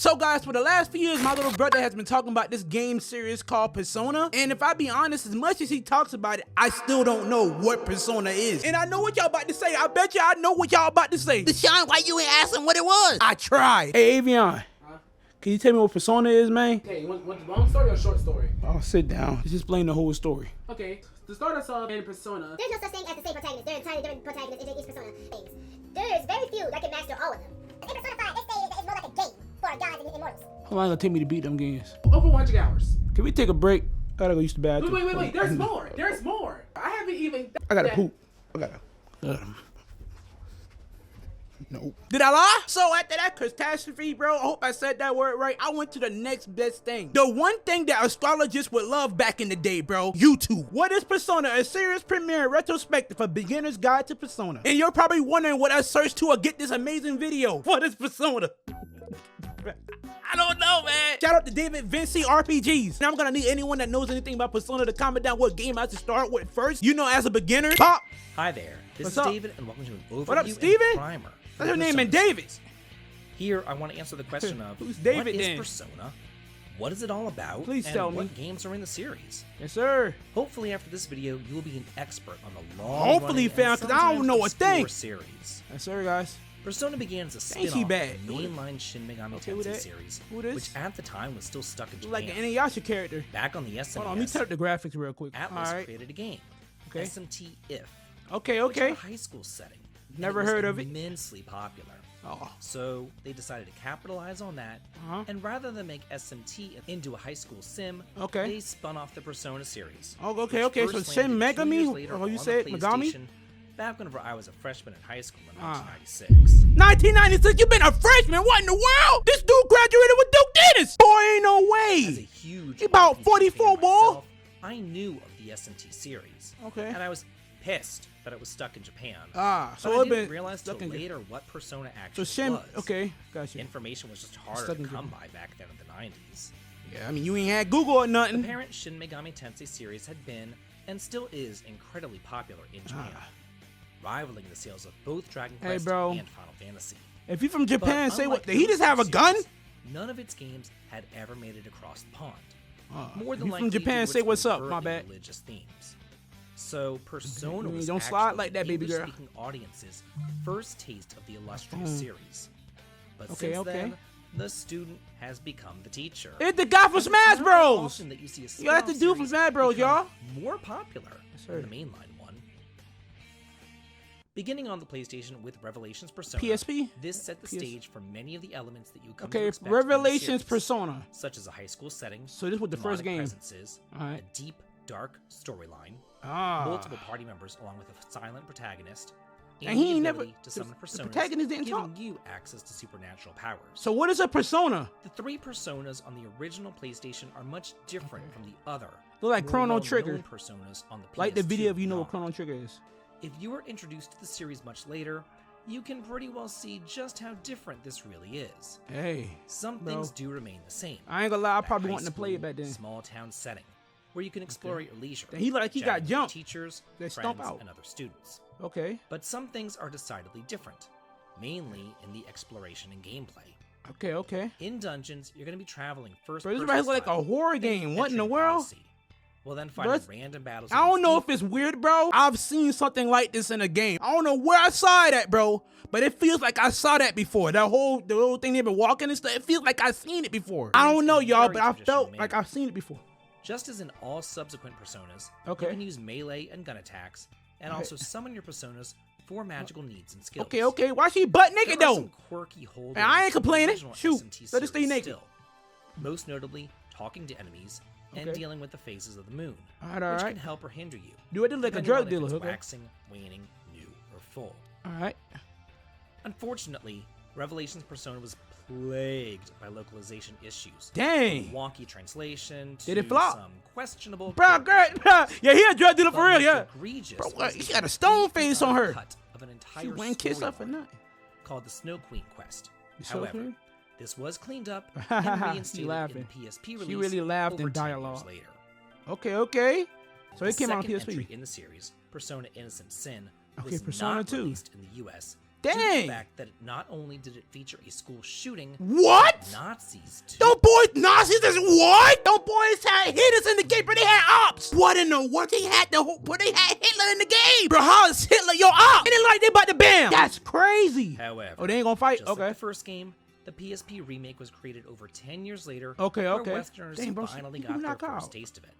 So guys, for the last few years, my little brother has been talking about this game series called Persona. And if I be honest, as much as he talks about it, I still don't know what Persona is. And I know what y'all about to say. I bet you I know what y'all about to say. Deshaun, why you ain't asking what it was? I tried. Hey, Avion. Can you tell me what Persona is, man? Okay, you want the long story or short story? Oh, sit down. Just explain the whole story. Okay, to start us off in Persona. There's no such thing as the same protagonist. There are entirely different protagonists in each Persona things. There's very few that can master all of them. In Persona 5, this day is more like a game for gods and immortals. How long it'll take me to beat them games? Over 100 hours. Can we take a break? I gotta go use the bathroom. Wait. There's more. There's more. I haven't even. I gotta poop. I gotta. Nope. Did I lie? So after that catastrophe, bro, I hope I said that word right. I went to the next best thing. The one thing that astrologists would love back in the day, bro. YouTube. What is Persona? A series premiere retrospective for beginner's guide to Persona. And you're probably wondering what I searched to or get this amazing video. What is Persona? I don't know, man. Shout out to David Vinci RPGs. Now I'm gonna need anyone that knows anything about Persona to comment down what game I should start with first. You know, as a beginner. Pop. Hi there. This What's is up? David, and welcome to an overview What up, Steven? and primer. That's her name, and David. Here, I want to answer the question of Who's David what is then? Persona? What is it all about? Please and tell me. what games are in the series? Yes, sir. Hopefully, after this video, you will be an expert on the long Hopefully, fam, 'cause I don't know a thing. Series. Yes, sir, guys. Persona began as a Thank spin-off you, of bad. the mainline Shin Megami Okay with Tensei that. series, Who this? which at the time was still stuck in Japan. Like an Inuyasha character. Back on the SNES, Hold on, let me turn up the graphics real quick. Atlas All right. created a game, Okay. SMT If, Okay. which was a high school setting. and Never it was heard of it. Immensely popular. Oh. So they decided to capitalize on that, and rather than make SMT into a high school sim, they spun off the Persona series. Oh, which okay. So first Shin landed 2 Megami? years later Oh, you on said the Megami? PlayStation, back whenever I was a freshman in high school in Ah. 1996. 1996, you been a freshman? What in the world? This dude graduated with Duke Dennis. Boy, ain't no As a way. huge He about RPG 44, fan boy. myself, I knew of the SMT series. Okay. And I was pissed that it was stuck in Japan. Ah, But so I it didn't been realize till stuck in later what Persona So actually Shin, was. okay, gotcha. Information was just harder Stuck to in come Japan. by back then in the 90s. Yeah, I mean, you ain't had Google or The nothing. parent Shin Megami Tensei series had been, and still is, incredibly popular in Japan, rivaling the sales of both Dragon Hey, Quest bro. and Final Fantasy. If you from Japan, But say what? unlike Did he just those have a two gun? series, none of its games had ever made it across the pond. More if than you likely from Japan, due to say its what's up. My overtly bad. religious themes. So Persona was don't slide actually like that, baby girl. English-speaking audience's first taste of the illustrious series. But Okay, since okay. then, the student has become the teacher. It's the guy from And Smash it's not Bros. often that you see a You got the spin-off dude from series Smash Bros, become y'all. more popular sir. than the mainline one. Beginning on the PlayStation with Revelations Persona, PSP? this set the stage for many of the elements that you come to Okay, expect in the Revelations series, Persona. such as a high school setting, So this was the first demonic game. presences, Alright. a deep, dark storyline, Ah. multiple party members along with a silent protagonist, And he the ain't never- ability to summon the personas, protagonist didn't giving talk. you access to supernatural powers. So what is a Persona? The 3 personas on the original PlayStation are much different from the other. Look like more Chrono well-known Trigger. personas on the PS2 Like the video if you know and what Chrono Trigger is. If you were introduced to the series much later, you can pretty well see just how different this really is. Hey, Some bro. things do remain the same. I ain't gonna lie, I That probably high wanted to play it school, back then. Small town setting, where you can explore at your leisure. Then he look like he got chatting with jumped. Teachers, They friends, stomp out. and other students. Okay, But some things are decidedly different, mainly in the exploration and gameplay. okay. In dungeons, you're going to be traveling first Bro, this person right here like a style, horror and game. What in the entering world? Odyssey. We'll then Bro, find it's- random battles. I don't against know if evil. it's weird, bro. I've seen something like this in a game. I don't know where I saw it at, bro. But it feels like I saw that before. The whole thing they've been walking and stuff. It feels like I've seen it before. I don't know, y'all, but I felt like I've seen it before. Just as in all subsequent personas, Okay. you can use melee and gun attacks, and also summon your personas for magical needs and skills. Okay. Why she butt naked There are though? some quirky holdovers Man, I ain't from the complaining. original Shoot, SMT let us stay series naked. still. Most notably, talking to enemies and Okay. dealing with the phases of the moon, Alright, which alright. can help or hinder you. Do it like a depending drug on if dealer, it's okay? waxing, waning, new, or full. Alright. Unfortunately, Revelations Persona was plagued by localization issues. Dang. From wonky translation to Did it flop? some questionable Bro, character girl, yeah, he a drug dealer for But real, most yeah. egregious Bro, was what? the She got a stone completely face on her. uncut Of an entire She wouldn't kiss her for storyline nothing. called the Snow Queen Quest. The Snow However, Queen? this was cleaned up She and reinstated in laughing. the PSP release. She really laughed over in 10 years dialogue. later. Okay. So The it came out on second entry PSP. in the series, Persona Innocent Sin, Okay, was Persona not 2. released in the US Due to the Dang. fact that not only did it feature a school shooting, What? Nazis too. Them boys, Nazis is what? Them boys had hitters in the game, but they had ops. What in the world? They had Hitler in the game. Bro, how is Hitler your op? And then like they about to bam. That's crazy. However, Oh, they ain't gonna fight? just Okay. like the first game, the PSP remake was created over 10 years later. Okay, where okay. Westerners Dang, bro, finally you got their knock first out. taste of it.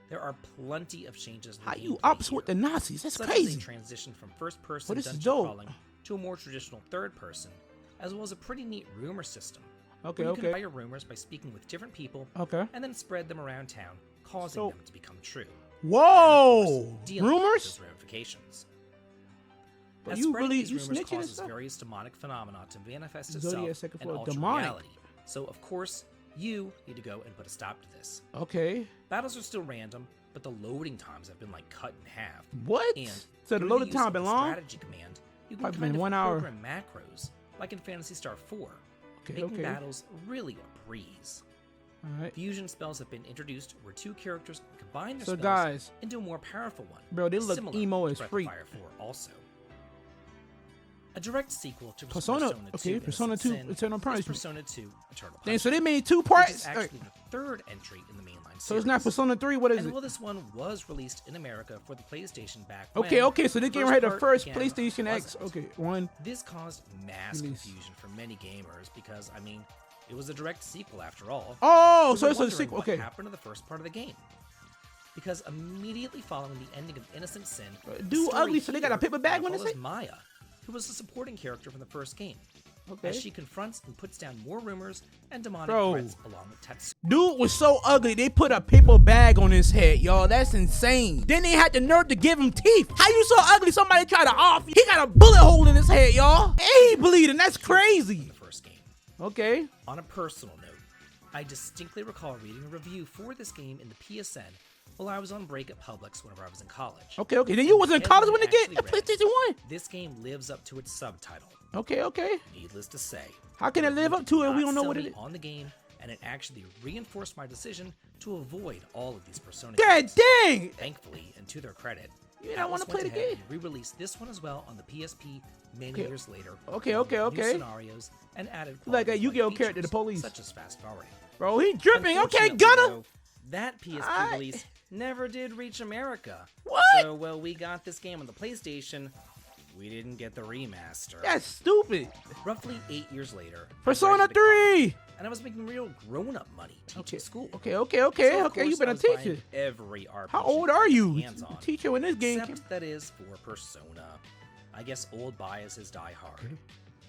There are plenty of changes in the How you gameplay ops here, with the Nazis? That's such crazy. as a transition from first-person Well, this is dungeon dope. crawling to a more traditional third-person, as well as a pretty neat rumor system. Okay, where you can buy okay. your rumors by speaking with different people Okay. and then spread them around town, causing So- them to become true. Whoa. Dealing with Rumors? those ramifications. But As you spreading really these you rumors snitching and causes stuff? various demonic phenomena to manifest Zodiac itself second in floor, altered demonic. reality. So of course, you need to go and put a stop to this. Okay. Battles are still random, but the loading times have been like cut in half. What? And So the through loading use time of been the long? Strategy command, you can Probably kind been of 1 hour. program macros, like in Phantasy Star 4, Okay, making okay. battles really a breeze. All right. Fusion spells have been introduced where two characters can combine their So spells guys, into a more powerful one. bro, they look similar emo to as Breath of freak. Fire 4 also. A direct sequel to Persona- 2 okay, Persona Innocent 2 Sin Eternal is Punishment. Persona 2 Eternal Dang, so Punishment, they made 2 which parts? is actually the third entry in the mainline series. So it's not Persona 3, what is And it? while this one was released in America for the PlayStation back Okay, when, okay, so this game right here, the part, first again, PlayStation X. wasn't. Okay, one. This caused mass Release. confusion for many gamers because, I mean, it was a direct sequel after all. Oh, We so were it's a wondering sequel. what Okay. happened to the first part of the game? Because immediately following the ending of Innocent Sin, the Dude story ugly, so they got a here paper bag when they follows say? Maya, who was a supporting character from the first game, Okay. as she confronts and puts down more rumors and demonic Bro. threats along with Tetsu. Dude was so ugly, they put a paper bag on his head, y'all. That's insane. Then they had the nerve to give him teeth. How you so ugly? Somebody tried to off you. He got a bullet hole in his head, y'all. And he bleeding. That's crazy. The first game. Okay. On a personal note, I distinctly recall reading a review for this game in the PSN while I was on break at Publix whenever I was in college. Okay, okay. Then you was in college when they get Actually read, PlayStation 1. This game lives up to its subtitle. Okay, okay. Needless to say. How can it live up to it? We don't know what it is. On the game, and it actually reinforced my decision to avoid all of these Persona God games. dang. Thankfully, and to their credit, You don't wanna Atlas play went the ahead game. and re-released this one as well on the PSP many Okay. years later. Okay, along okay, with new okay. scenarios and added Like a quality Yu-Gi-Oh features, character, the police. such as fast forwarding. Bro, he dripping. Okay, Unfortunately, Gunna. though, that PSP I- release never did reach America. What? So while we got this game on the PlayStation, we didn't get the remaster. That's stupid. Roughly 8 years later, I Persona graduated college, 3. and I was making real grown-up money teaching Okay, school. okay, okay, okay, So, of okay. You course, been I a was buying teacher. Every RPG How old I are could you? get hands on, Teacher when this game came. except that is for Persona. I guess old biases die hard.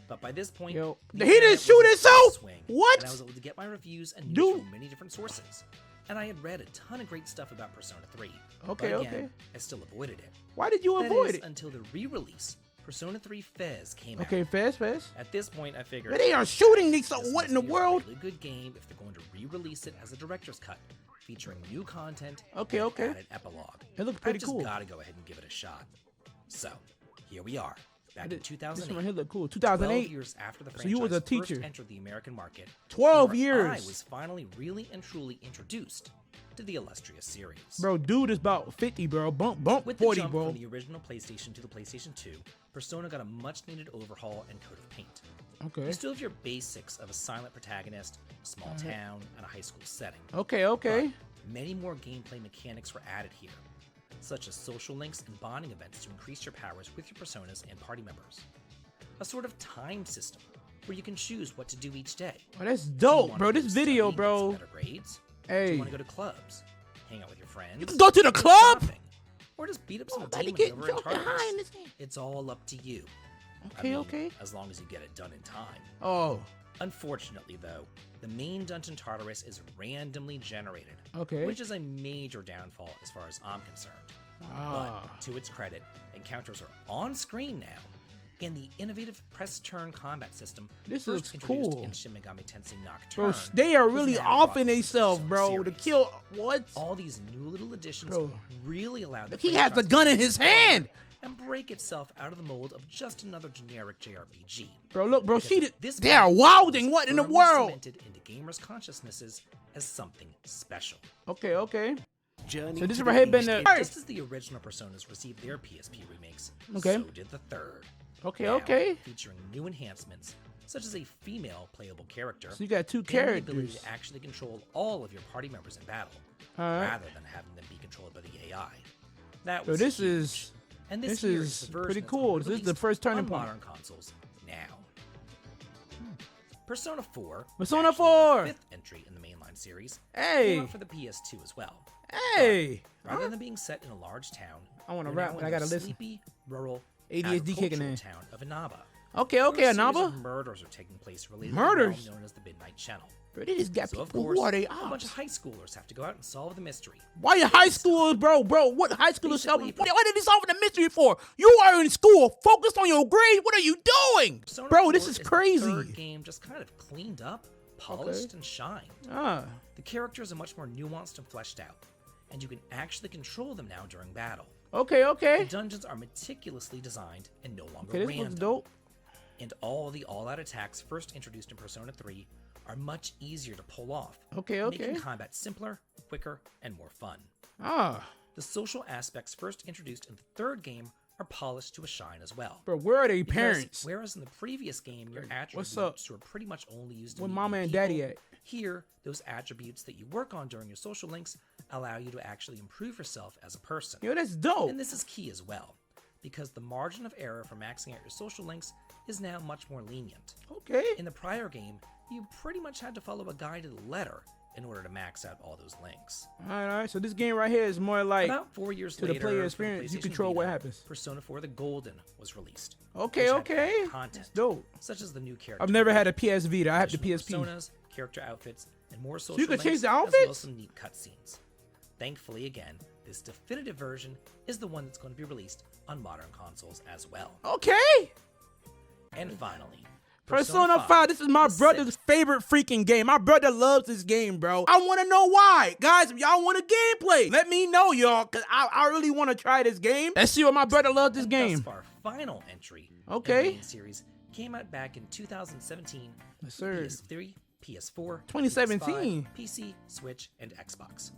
But by this point, Yo, the he didn't internet shoot was in himself? full swing, What? And I was able to get my reviews and news Dude. from many different sources. And I had read a ton of great stuff about Persona 3. Okay, but again, okay. I still avoided it. Why did you That avoid is it? until the re-release, Persona 3 Fez came Okay, out. fast. At this point, I figured But they are shooting these. So this what must in the be a world? really good game if they're going to re-release it as a director's cut, featuring new content. Okay, and an okay. added epilogue. It looked pretty I've just cool. gotta go ahead and give it a shot. So, here we are, back in This 2008. one here look cool. 12 2008. years after the So franchise you was a first teacher. entered the American market. 12 where years. I was finally really and truly introduced to the illustrious series. Bro, dude is about 50, bro. Bump With 40, the jump bro. from the original PlayStation to the PlayStation 2, Persona got a much-needed overhaul and coat of paint. Okay. You still have your basics of a silent protagonist, a small town, and a high school setting. Okay, okay. But many more gameplay mechanics were added here, such as social links and bonding events to increase your powers with your personas and party members. A sort of time system where you can choose what to do each day. Oh, that's Do you dope, wanna bro. go This study video, and get bro. some better grades? Do Hey. you want to go to clubs, hang out with your friends? You can go to the go club? shopping, or just beat up some about to demons get over in jumped behind Tartarus. this game. It's all up to you. I Okay, mean, okay. As long as you get it done in time. Oh, Unfortunately, though, the main dungeon Tartarus is randomly generated, okay. which is a major downfall as far as I'm concerned. Ah. But to its credit, encounters are on screen now, and the innovative press-turn combat system This first looks introduced cool. in Shin Megami Tensei Bro, Nocturne. they are was really now off brought in to the themselves, Persona bro. To series. kill what? All these new little additions Bro. really allowed the He has the franchise gun to in move his forward hand. and break itself out of the mold of just another generic JRPG. Bro, look, bro. Because She at did. this They are point, wilding. it's What in the firmly world? cemented into gamers' consciousnesses as something special. Okay, okay. Journey So this to is right here been East the. Just as the original Personas received their PSP remakes, Okay. so did the third. Okay, Now, okay. Featuring new enhancements, such as a female playable character. So you got 2 and the ability characters. to actually control all of your party members in battle, Alright. rather than having them be controlled by the AI. That So was this huge. is And this here is the version pretty that's gonna cool. be This is the released first turning on point. modern consoles now. Persona 4. Persona actually 4. the 5th entry in the mainline series. Hey. Came out for the PS2 as well. Hey. Rather than being set in a large town, I wanna we're rap, now but I in gotta the listen. sleepy, rural, ADHD kicking agricultural in. town of Inaba. Okay, where okay, a series Anaba. of murders are taking place related Murders? to the known as the Midnight Channel. Bro, they just got So of people. course, Who are they? a bunch of Ops? high schoolers have to go out and solve the mystery. Why you high schoolers, bro? Bro, what high schoolers Basically, solving? What are they solving the mystery for? You are in school, focused on your grades. What are you doing? Persona Bro, 4 this is the crazy. third game just kind of cleaned up, polished, and shined. Ah, The characters are much more nuanced and fleshed out, and you can actually control them now during battle. okay, The okay. dungeons are meticulously designed and no longer Okay, this random. looks dope. And all the all-out attacks first introduced in Persona 3 are much easier to pull off, Okay, okay. making combat simpler, quicker, and more fun. Ah, The social aspects first introduced in the third game are polished to a shine as well. bro, where are they Because parents? whereas in the previous game, your attributes up? were pretty much only used to Where meet mama new and daddy people, at? Here, those attributes that you work on during your social links allow you to actually improve yourself as a person. Yo, that's dope. And this is key as well, because the margin of error for maxing out your social links is now much more lenient. Okay. In the prior game, you pretty much had to follow a guide to the letter in order to max out all those links. All right. So this game right here is more like About 4 years to the later, player for the experience, you PlayStation control what Vita, happens. Persona 4 The Golden was released. Okay, which had okay. added content, That's dope. such as the new character. I've never had a PS Vita. I have the additional PSP. personas, character outfits, and more social you can change links, the as well outfits? as some neat cutscenes. Thankfully, again, this definitive version is the one that's going to be released on modern consoles as well. Okay. And finally, Persona 5, this is my the brother's sixth. favorite freaking game. My brother loves this game, bro. I want to know why. Guys, if y'all want a gameplay, let me know, y'all, because I really want to try this game. Let's see what my brother loves this And game. Thus far, final entry Okay. in the main series came out back in 2017 Yes, for sir. PS3, PS4, 2017. PS5, PC, Switch, and Xbox.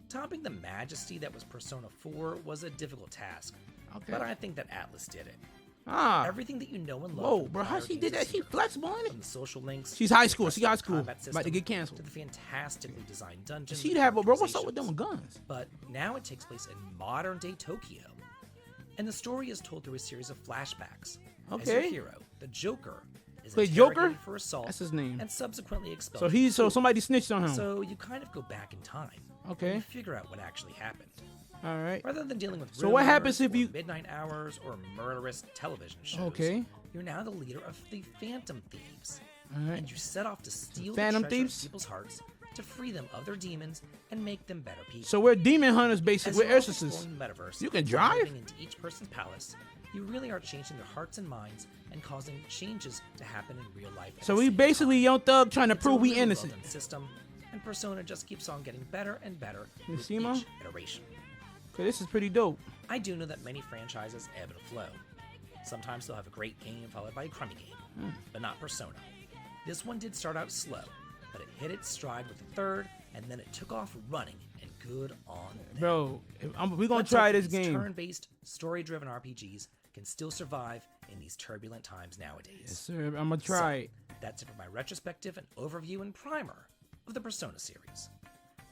Topping the majesty that was Persona 4 was a difficult task, Okay. but I think that Atlas did it. Ah. Everything that you know and love. Whoa, from the bro, how prior she games did that? is She here. flexible in it? From the social links. She's high to the school. She custom high school. combat About to system, get canceled. To the fantastically designed dungeons. She'd and have a bro. What's up with them characterizations. guns? But now it takes place in modern-day Tokyo, and the story is told through a series of flashbacks. As your Okay. hero, the Joker, is Wait, interrogated Joker? for assault. That's his name. And subsequently expelled. So from he's so school. somebody snitched on him. So you kind of go back in time. Okay. And you figure out what actually happened. All right. Rather than dealing with So what happens rumors if or you- midnight hours or murderous television shows? Okay. You're now the leader of the Phantom Thieves. All right. And you set off to steal Phantom the treasure Thieves? of people's hearts to free them of their demons and make them better people. So we're demon hunters, As basically. We're you're off exorcists. exploring the metaverse, You can and drive? moving into each person's palace, you really are changing their hearts and minds and causing changes to happen in real life. at So the we same basically time. Young Thug trying to It's a prove we really innocent. well-done system, and Persona just keeps on getting better and better You with see, each Mo? iteration. Okay, this is pretty dope. I do know that many franchises ebb and flow. Sometimes they'll have a great game followed by a crummy game, but not Persona. This one did start out slow, but it hit its stride with the third, and then it took off running, and good on them. Bro, we're going Let's to try hope this these game. Turn-based, story-driven RPGs can still survive in these turbulent times nowadays. Yes, sir. I'm going to try it. That's it for my retrospective and overview and primer of the Persona series.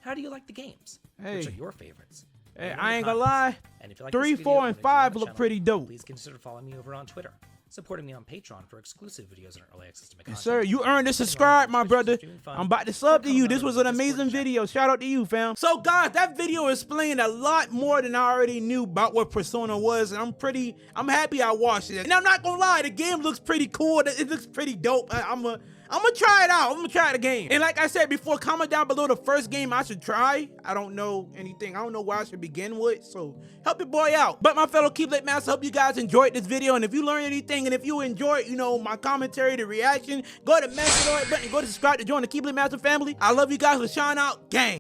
How do you like the games? Which Hey. are your favorites? Hey, Let me know I in ain't the gonna lie. comments. And if you like 3, this video 4, and and enjoy 5 the look channel, pretty dope. Please consider following me over on Twitter, supporting me on Patreon for exclusive videos and early access to my Yes, content. sir. You earned to subscribe, my brother. I'm about to sub to you. This was an amazing video. Shout out to you, fam. So, guys, that video explained a lot more than I already knew about what Persona was, and I'm happy I watched it. And I'm not gonna lie, the game looks pretty cool. It looks pretty dope. I'm gonna try it out. I'm gonna try the game. And like I said before, comment down below the first game I should try. I don't know anything. I don't know where I should begin with. So help your boy out. But my fellow Keyblade Master, hope you guys enjoyed this video. And if you learned anything, and if you enjoyed, my commentary, the reaction, go to smash the like button, go to subscribe to join the Keyblade Master family. I love you guys. Let's shine out, gang.